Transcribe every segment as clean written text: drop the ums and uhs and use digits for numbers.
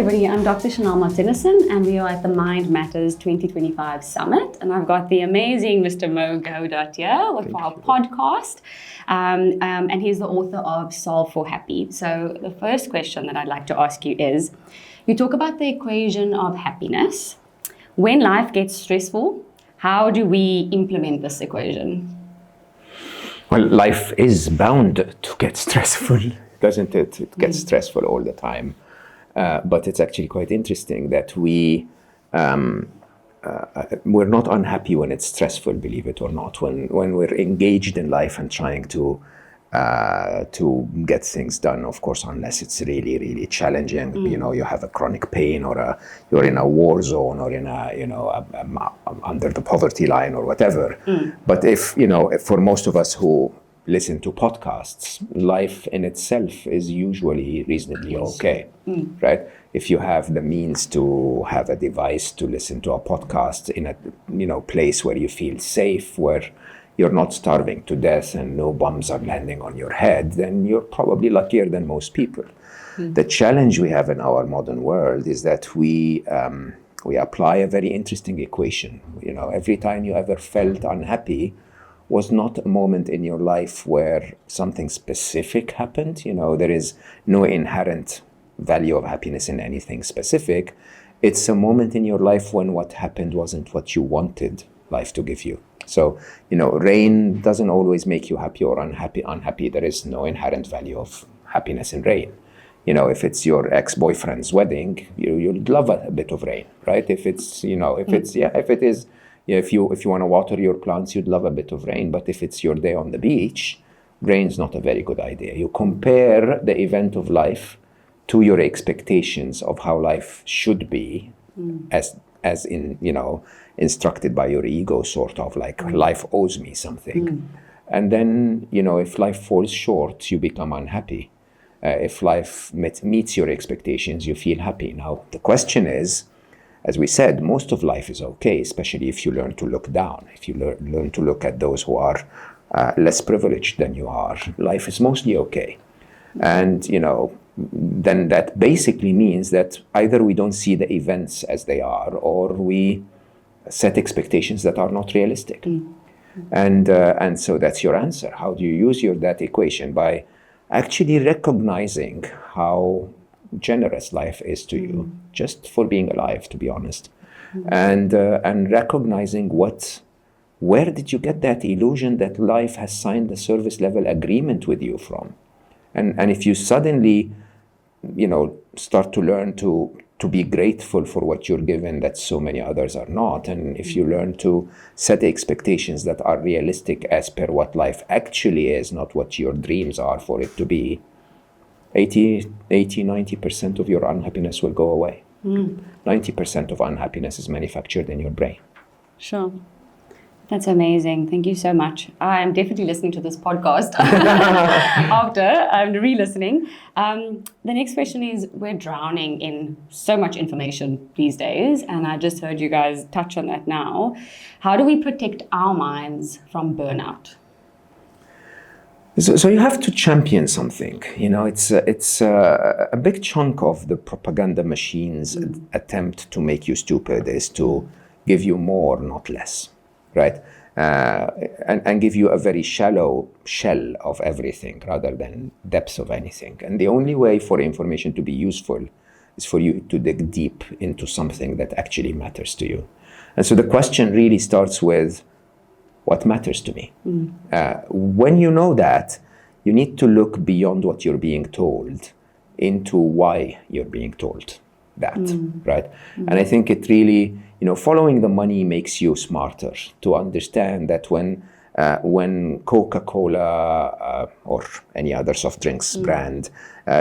everybody, I'm Dr. Chanell Marthinussen and we are at the Mind Matters 2025 Summit, and I've got the amazing Mr. Mo Gawdat here with our podcast, and he's the author of Solve for Happy. So the first question that I'd like to ask you is, you talk about the equation of happiness. When life gets stressful, how do we implement this equation? Well, life is bound to get stressful, doesn't it? It gets stressful all the time. But it's actually quite interesting that we're not unhappy when it's stressful, believe it or not. When we're engaged in life and trying to get things done, of course, unless it's really, really challenging. You know, you have a chronic pain, or you're in a war zone, or in under the poverty line, or whatever. But if for most of us who listen to podcasts, life in itself is usually reasonably okay, right? If you have the means to have a device to listen to a podcast in a place where you feel safe, where you're not starving to death and no bombs are landing on your head, then you're probably luckier than most people. The challenge we have in our modern world is that we apply a very interesting equation. Every time you ever felt unhappy was not a moment in your life where something specific happened. There is no inherent value of happiness in anything specific. It's a moment in your life when what happened wasn't what you wanted life to give you. So, rain doesn't always make you happy or unhappy. There is no inherent value of happiness in rain. If it's your ex-boyfriend's wedding, you'd love a bit of rain, right? If you want to water your plants, you'd love a bit of rain. But if it's your day on the beach, rain's not a very good idea. You compare the event of life to your expectations of how life should be, as in, instructed by your ego, sort of like life owes me something. And then, if life falls short, you become unhappy. If life meets your expectations, you feel happy. Now, the question is, as we said, most of life is okay, especially if you learn to look down, if you learn to look at those who are less privileged than you are. Life is mostly okay. And, then that basically means that either we don't see the events as they are, or we set expectations that are not realistic. And so that's your answer. How do you use that equation? By actually recognizing how generous life is to you, just for being alive, to be honest, and recognizing where did you get that illusion that life has signed a service level agreement with you from, and if you suddenly, start to learn to be grateful for what you're given that so many others are not, and if you learn to set expectations that are realistic as per what life actually is, not what your dreams are for it to be, 90% of your unhappiness will go away. 90% of unhappiness is manufactured in your brain. Sure. That's amazing. Thank you so much. I'm definitely listening to this podcast after I'm re-listening. The next question is, we're drowning in so much information these days, and I just heard you guys touch on that now. How do we protect our minds from burnout? So you have to champion something. It's a big chunk of the propaganda machine's attempt to make you stupid is to give you more, not less, right? And give you a very shallow shell of everything rather than depth of anything. And the only way for information to be useful is for you to dig deep into something that actually matters to you. And so the question really starts with, what matters to me? When you know that, you need to look beyond what you're being told into why you're being told that, right? And I think it really, following the money makes you smarter to understand that when Coca-Cola or any other soft drinks brand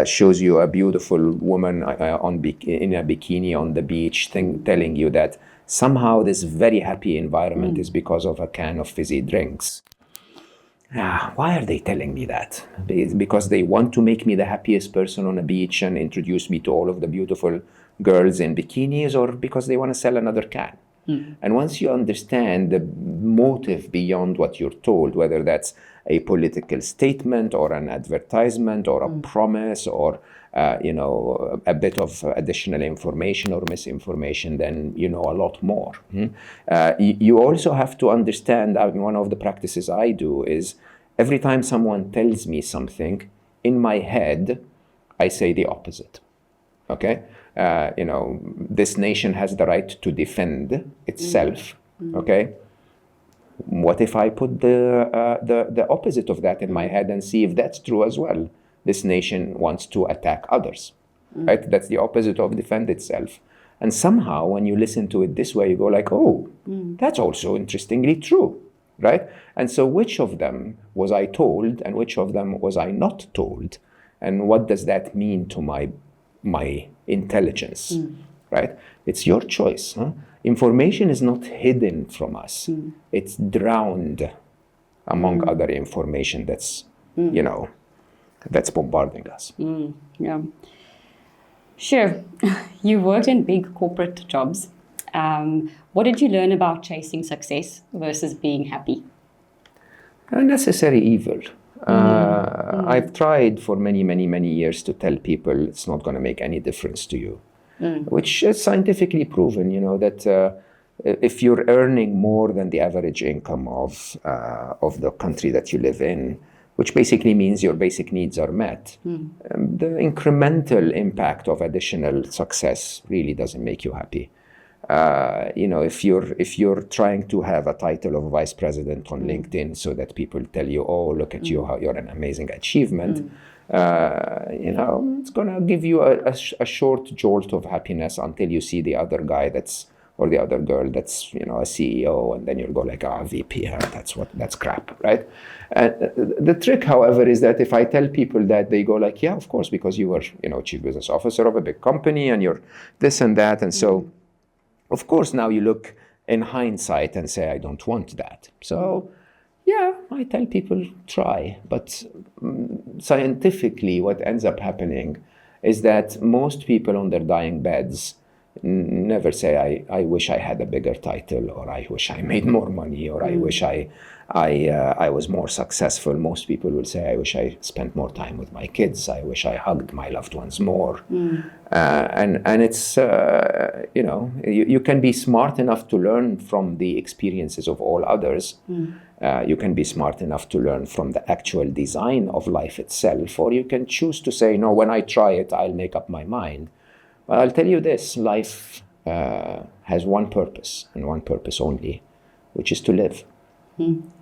shows you a beautiful woman in a bikini on the beach, telling you that somehow this very happy environment is because of a can of fizzy drinks. Why are they telling me that? Because they want to make me the happiest person on a beach and introduce me to all of the beautiful girls in bikinis, or because they want to sell another can? And once you understand the motive beyond what you're told, whether that's a political statement or an advertisement or a promise or a bit of additional information or misinformation, then you know a lot more. You also have to understand, one of the practices I do is every time someone tells me something, in my head, I say the opposite. Okay? This nation has the right to defend itself. Okay? What if I put the opposite of that in my head and see if that's true as well? This nation wants to attack others, right? That's the opposite of defend itself. And somehow, when you listen to it this way, you go like, oh, that's also interestingly true, right? And so which of them was I told and which of them was I not told? And what does that mean to my intelligence, right? It's your choice. Huh? Information is not hidden from us. It's drowned among other information that's, that's bombarding us. Yeah. Sure. You worked in big corporate jobs. What did you learn about chasing success versus being happy? Unnecessary evil. I've tried for many, many, many years to tell people it's not going to make any difference to you, which is scientifically proven, that if you're earning more than the average income of the country that you live in, which basically means your basic needs are met, the incremental impact of additional success really doesn't make you happy. If you're trying to have a title of vice president on LinkedIn so that people tell you, oh, look at you, how you're an amazing achievement, it's going to give you a short jolt of happiness until you see the other guy or the other girl that's, a CEO, and then you'll go like, VP, that's crap, right? The trick, however, is that if I tell people that, they go like, yeah, of course, because you were, chief business officer of a big company and you're this and that. And so, of course, now you look in hindsight and say, I don't want that. So, yeah, I tell people try. But scientifically, what ends up happening is that most people on their dying beds never say, I wish I had a bigger title, or I wish I made more money, or I wish I was more successful. Most people will say, I wish I spent more time with my kids. I wish I hugged my loved ones more. And it's, you can be smart enough to learn from the experiences of all others. You can be smart enough to learn from the actual design of life itself, or you can choose to say, no, when I try it, I'll make up my mind. But I'll tell you this, life has one purpose, and one purpose only, which is to live.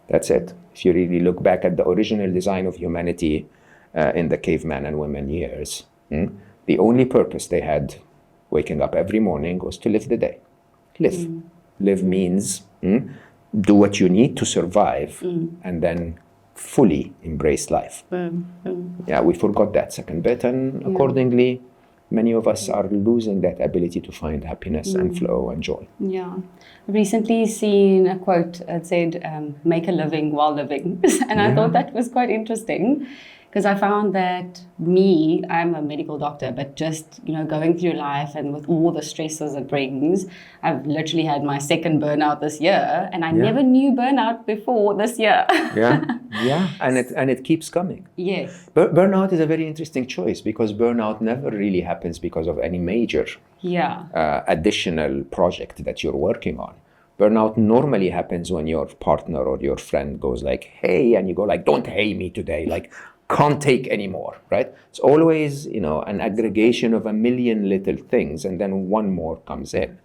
That's it. If you really look back at the original design of humanity in the caveman and women years, the only purpose they had waking up every morning was to live the day. Live. Live means do what you need to survive and then fully embrace life. Yeah, we forgot that second bit, and accordingly, many of us are losing that ability to find happiness and flow and joy. Yeah. I've recently seen a quote that said, make a living while living. And I thought that was quite interesting, because I found that I'm a medical doctor, but just, going through life and with all the stresses it brings, I've literally had my second burnout this year, and I never knew burnout before this year. And it keeps coming. Yes. Burnout is a very interesting choice, because burnout never really happens because of any major additional project that you're working on. Burnout normally happens when your partner or your friend goes like, hey, and you go like, don't hey me today, like, can't take anymore, right? It's always, an aggregation of a million little things, and then one more comes in.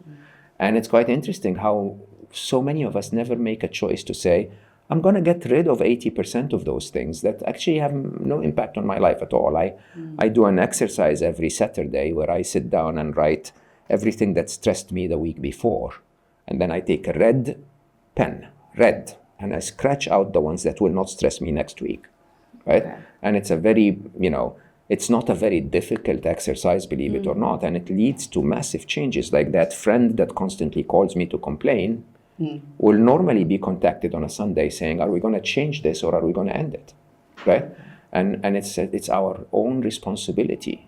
And it's quite interesting how so many of us never make a choice to say, I'm going to get rid of 80% of those things that actually have no impact on my life at all. I do an exercise every Saturday where I sit down and write everything that stressed me the week before. And then I take a red pen, and I scratch out the ones that will not stress me next week. Right? Okay. And it's a very, it's not a very difficult exercise, believe it or not. And it leads to massive changes. Like that friend that constantly calls me to complain will normally be contacted on a Sunday saying, are we going to change this or are we going to end it? Right? And it's our own responsibility.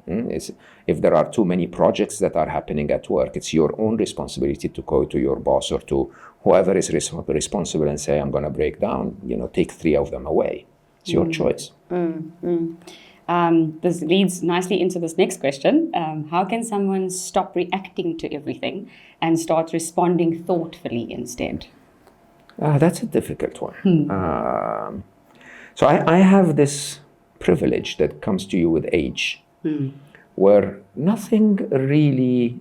If there are too many projects that are happening at work, it's your own responsibility to go to your boss or to whoever is responsible and say, I'm going to break down, take 3 of them away. It's your choice. This leads nicely into this next question. How can someone stop reacting to everything and start responding thoughtfully instead? That's a difficult one. So I have this privilege that comes to you with age, where nothing really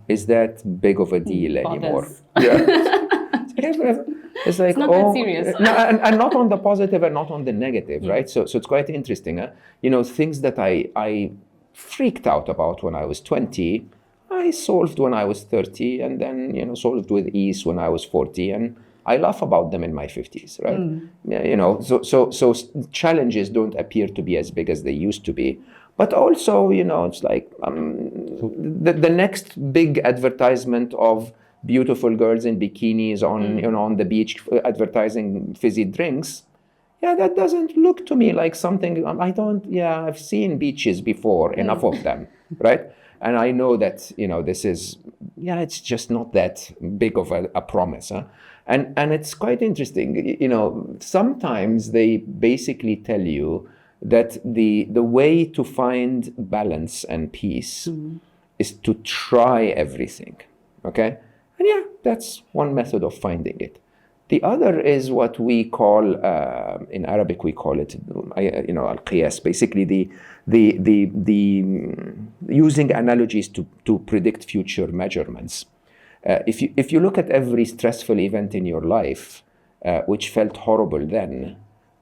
is that big of a deal anymore. It's like, it's not that serious. No, and not on the positive and not on the negative, right? So it's quite interesting. Things that I freaked out about when I was 20, I solved when I was 30, and then, solved with ease when I was 40, and I laugh about them in my 50s, right? So challenges don't appear to be as big as they used to be. But also, it's like the next big advertisement of beautiful girls in bikinis on the beach advertising fizzy drinks. Yeah, that doesn't look to me like something I've seen beaches before, enough of them, right? And I know that, this is, it's just not that big of a promise. And it's quite interesting, sometimes they basically tell you that the way to find balance and peace is to try everything, okay? And that's one method of finding it. The other is what we call, in Arabic, we call it, al-qiyas, basically the using analogies to predict future measurements. If you look at every stressful event in your life, which felt horrible then,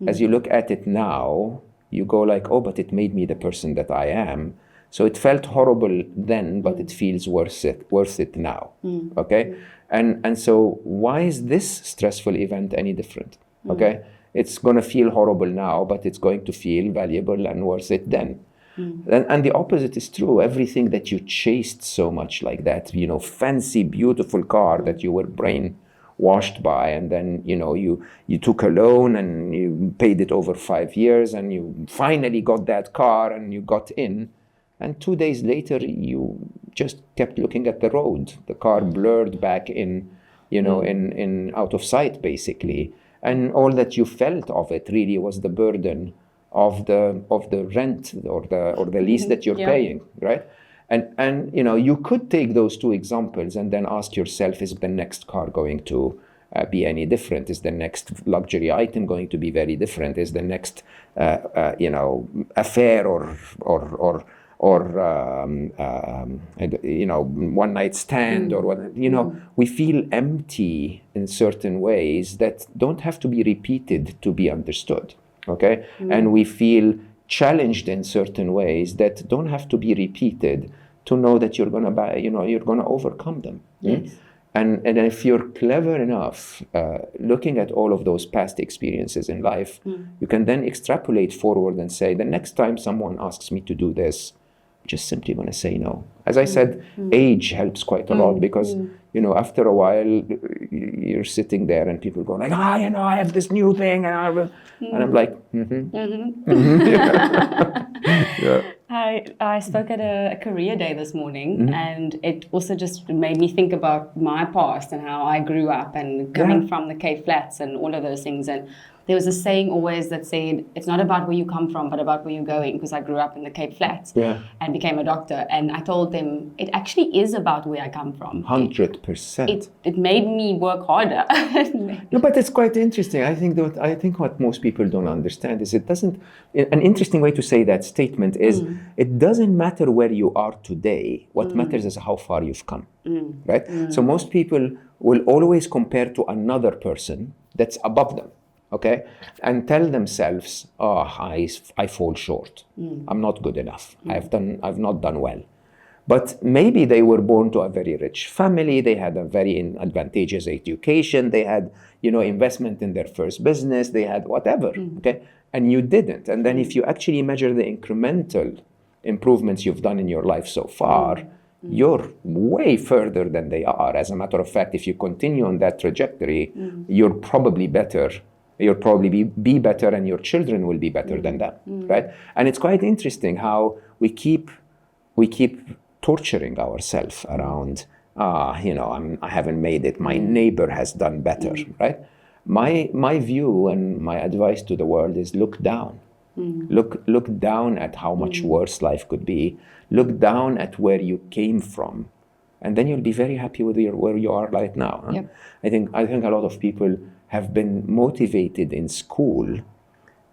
as you look at it now, you go like, oh, but it made me the person that I am. So it felt horrible then, but it feels worth it now. Okay? And so why is this stressful event any different? Okay? It's going to feel horrible now, but it's going to feel valuable and worth it then. And the opposite is true. Everything that you chased so much like that, fancy, beautiful car that you were brainwashed by, and then, you took a loan and you paid it over 5 years and you finally got that car and you got in. And 2 days later, you just kept looking at the road. The car blurred back in out of sight, basically. And all that you felt of it really was the burden of the rent or the lease that you're paying, right? And you could take those 2 examples and then ask yourself: is the next car going to be any different? Is the next luxury item going to be very different? Is the next affair or one night stand or what, we feel empty in certain ways that don't have to be repeated to be understood, okay? And we feel challenged in certain ways that don't have to be repeated to know that you're going to overcome them. Yes. And if you're clever enough, looking at all of those past experiences in life, you can then extrapolate forward and say, the next time someone asks me to do this, just simply want to say no. As I said, age helps quite a lot because, after a while, you're sitting there and people go like, I have this new thing, and I'm like, I spoke at a career day this morning, and it also just made me think about my past and how I grew up and coming from the Cape Flats and all of those things. And there was a saying always that said, it's not about where you come from, but about where you're going, because I grew up in the Cape Flats and became a doctor. And I told them, it actually is about where I come from. 100%. It made me work harder. No, but it's quite interesting. I think what most people don't understand is an interesting way to say that statement is, it doesn't matter where you are today. What matters is how far you've come, right? So most people will always compare to another person that's above them. Okay, and tell themselves, I fall short. I'm not good enough. I've not done well. But maybe they were born to a very rich family. They had a very advantageous education. They had, investment in their first business. They had whatever. Okay, and you didn't. And then if you actually measure the incremental improvements you've done in your life so far, you're way further than they are. As a matter of fact, if you continue on that trajectory, you're probably better You'll probably be better, and your children will be better than them, right? And it's quite interesting how we keep torturing ourselves around, I haven't made it. My neighbor has done better, right? My view and my advice to the world is look down. Look down at how much worse life could be. Look down at where you came from, and then you'll be very happy with where you are right now. Huh? Yep. I think a lot of people have been motivated in school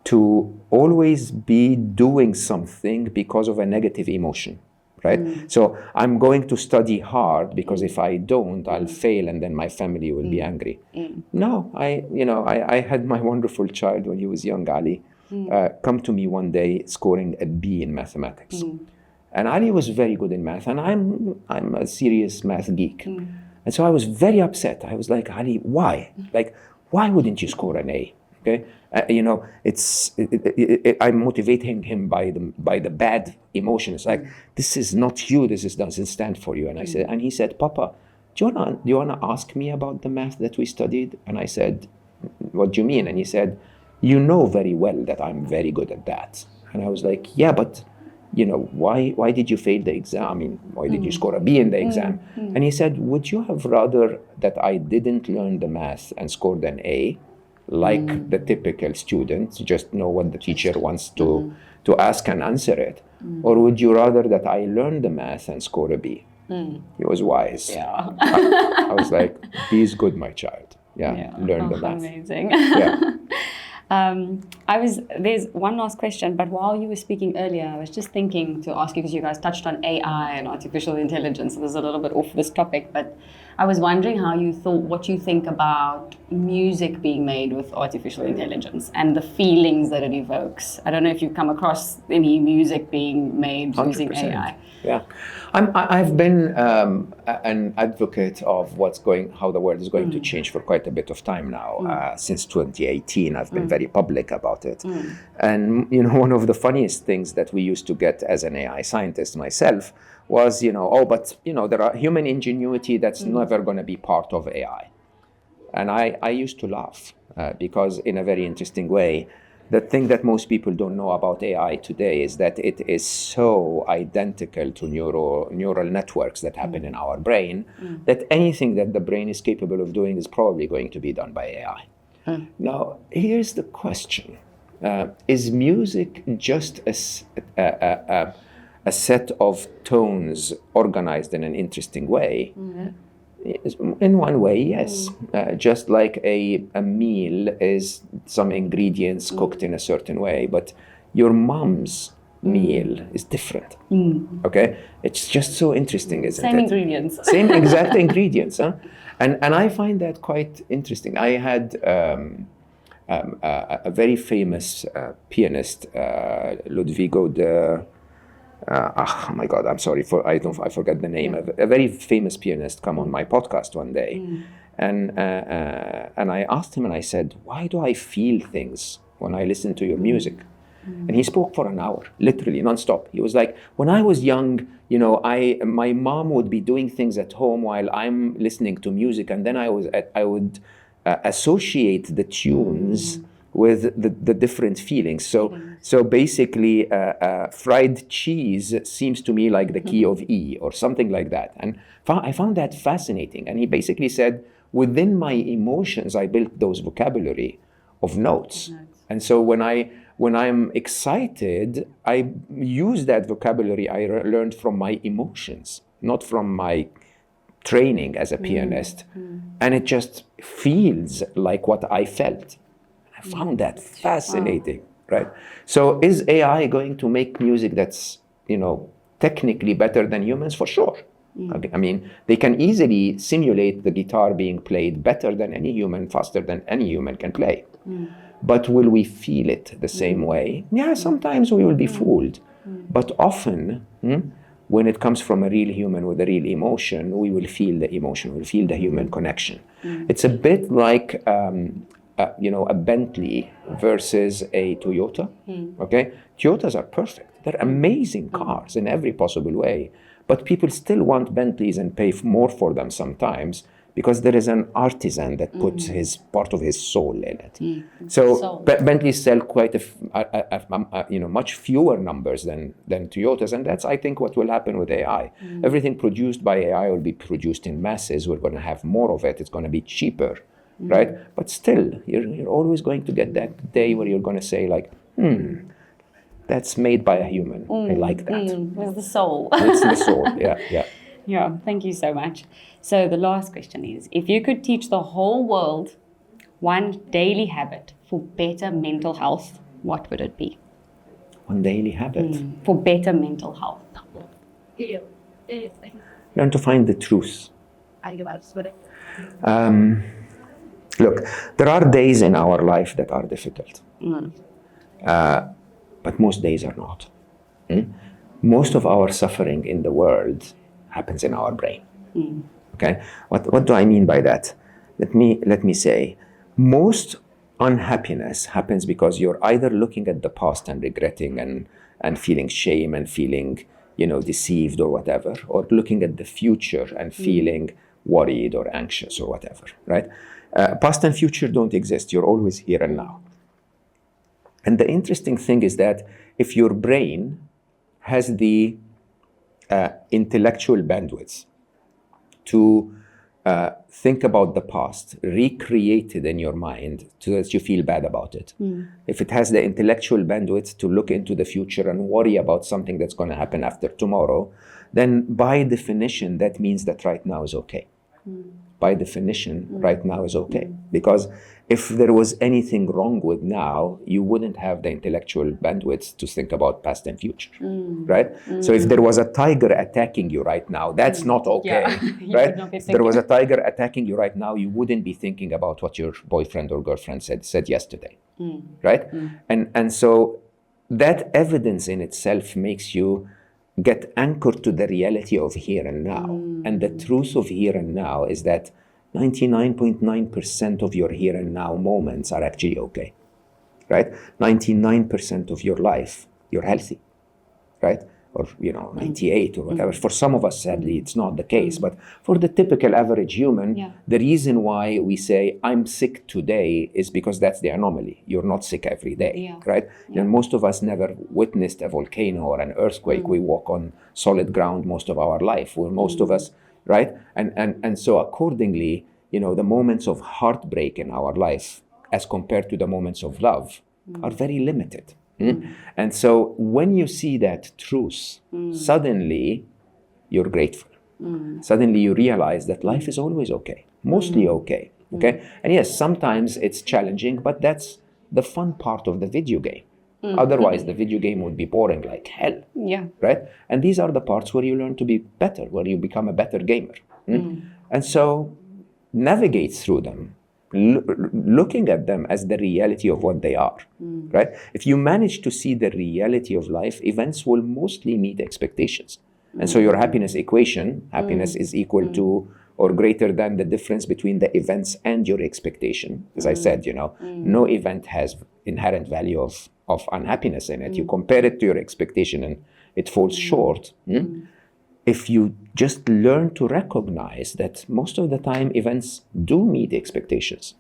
to always be doing something because of a negative emotion, right? So I'm going to study hard because if I don't, I'll fail, and then my family will be angry. No, I had my wonderful child when he was young, Ali, come to me one day scoring a B in mathematics. And Ali was very good in math, and I'm a serious math geek. And so I was very upset. I was like, Ali, why? Like, why wouldn't you score an A? Okay, I'm motivating him by the bad emotions. Like, this is not you. Doesn't stand for you. And I said, and he said, Papa, do you wanna ask me about the math that we studied? And I said, what do you mean? And he said, you know very well that I'm very good at that. And I was like, yeah, but why did you fail the exam? I mean, why did you score a B in the exam? And he said, would you have rather that I didn't learn the math and scored an A, like the typical student, just know what the teacher wants to ask and answer it? Or would you rather that I learn the math and score a B? He was wise. Yeah. I was like, B is good, my child. Learn the math. Amazing. Yeah. There's one last question, but while you were speaking earlier, I was just thinking to ask you, because you guys touched on AI and artificial intelligence, so this is a little bit off this topic, but I was wondering what you think about music being made with artificial intelligence and the feelings that it evokes. I don't know if you've come across any music being made 100%. Using AI. Yeah, I've been an advocate of how the world is going to change for quite a bit of time now. Since 2018, I've been very public about it. And one of the funniest things that we used to get as an AI scientist myself was, there are human ingenuity that's never going to be part of AI. And I used to laugh because, in a very interesting way, the thing that most people don't know about AI today is that it is so identical to neural networks that happen in our brain that anything that the brain is capable of doing is probably going to be done by AI. Now, here's the question. Is music just a set of tones organized in an interesting way? In one way, yes. Just like a meal is some ingredients cooked in a certain way, but your mom's meal is different. Okay? It's just so interesting, isn't it? Same ingredients. Same exact ingredients, huh? And I find that quite interesting. I had a very famous pianist, Ludvigo de... oh my God, I'm sorry I forget the name. A very famous pianist come on my podcast one day, and I asked him and I said, "Why do I feel things when I listen to your music?" And he spoke for an hour, literally nonstop. He was like, "When I was young, my mom would be doing things at home while I'm listening to music, and then I would associate the tunes." With the different feelings. So basically, fried cheese seems to me like the key of E or something like that. And I found that fascinating. And he basically said, within my emotions, I built those vocabulary of notes. And so when I'm excited, I use that vocabulary I learned from my emotions, not from my training as a pianist. And it just feels like what I felt. I found that fascinating, right? So is AI going to make music that's, technically better than humans? For sure. I mean, they can easily simulate the guitar being played better than any human, faster than any human can play. But will we feel it the same way? Yeah, sometimes we will be fooled. But often, when it comes from a real human with a real emotion, we will feel the emotion, we'll feel the human connection. It's a bit like... a Bentley versus a Toyota. Okay, Toyotas are perfect. They're amazing cars in every possible way, but people still want Bentleys and pay more for them sometimes because there is an artisan that puts his part of his soul in it. So Bentleys sell quite much fewer numbers than Toyotas, and that's, I think, what will happen with AI. Everything produced by AI will be produced in masses. We're going to have more of it. It's going to be cheaper, right? But still, you're always going to get that day where you're going to say, like, that's made by a human. I like that. It's the soul. It's the soul. Yeah. Yeah, thank you so much. So the last question is, if you could teach the whole world one daily habit for better mental health, what would it be? One daily habit? For better mental health. Learn to find the truth. Look, there are days in our life that are difficult. But most days are not. Most of our suffering in the world happens in our brain. Okay, what do I mean by that? Let me say, most unhappiness happens because you're either looking at the past and regretting and feeling shame and feeling deceived or whatever, or looking at the future and feeling worried or anxious or whatever, right? Past and future don't exist. You're always here and now. And the interesting thing is that if your brain has the intellectual bandwidth to think about the past, recreate it in your mind so that you feel bad about it. If it has the intellectual bandwidth to look into the future and worry about something that's going to happen after tomorrow, then by definition, that means that right now is okay. By definition, right now is okay. Because if there was anything wrong with now, you wouldn't have the intellectual bandwidth to think about past and future, right? So if there was a tiger attacking you right now, that's not okay, right? If there was a tiger attacking you right now, you wouldn't be thinking about what your boyfriend or girlfriend said yesterday, right? And so that evidence in itself makes you get anchored to the reality of here and now. And the truth of here and now is that 99.9% of your here and now moments are actually okay, right? 99% of your life, you're healthy, right? Or, 98 or whatever. For some of us, sadly, it's not the case. But for the typical average human, the reason why we say, I'm sick today is because that's the anomaly. You're not sick every day, right? And most of us never witnessed a volcano or an earthquake. We walk on solid ground most of our life. Well, most of us, right? And so accordingly, the moments of heartbreak in our life as compared to the moments of love are very limited. And so when you see that truth, suddenly you're grateful. Suddenly you realize that life is always okay, mostly okay. And yes, sometimes it's challenging, but that's the fun part of the video game. Otherwise, the video game would be boring like hell, right? And these are the parts where you learn to be better, where you become a better gamer. And so navigate through them, looking at them as the reality of what they are, right? If you manage to see the reality of life, events will mostly meet expectations. And so your happiness equation, happiness is equal to or greater than the difference between the events and your expectation. As I said, no event has inherent value of unhappiness in it. You compare it to your expectation and it falls short. If you just learn to recognize that most of the time events do meet expectations.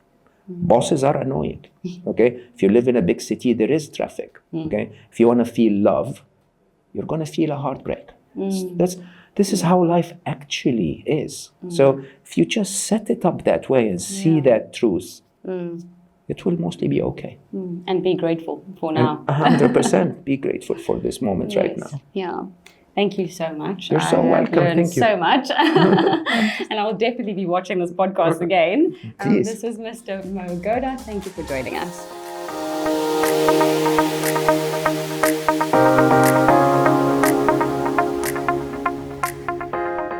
Bosses are annoying, okay? If you live in a big city, there is traffic, okay? If you want to feel love, you're going to feel a heartbreak. This is how life actually is. So if you just set it up that way and see that truth, it will mostly be okay. And be grateful for now. 100% be grateful for this moment right now. Yeah. Thank you so much. You're so welcome. Thank you so much. And I'll definitely be watching this podcast again. This is Mr. Mo Gawdat. Thank you for joining us.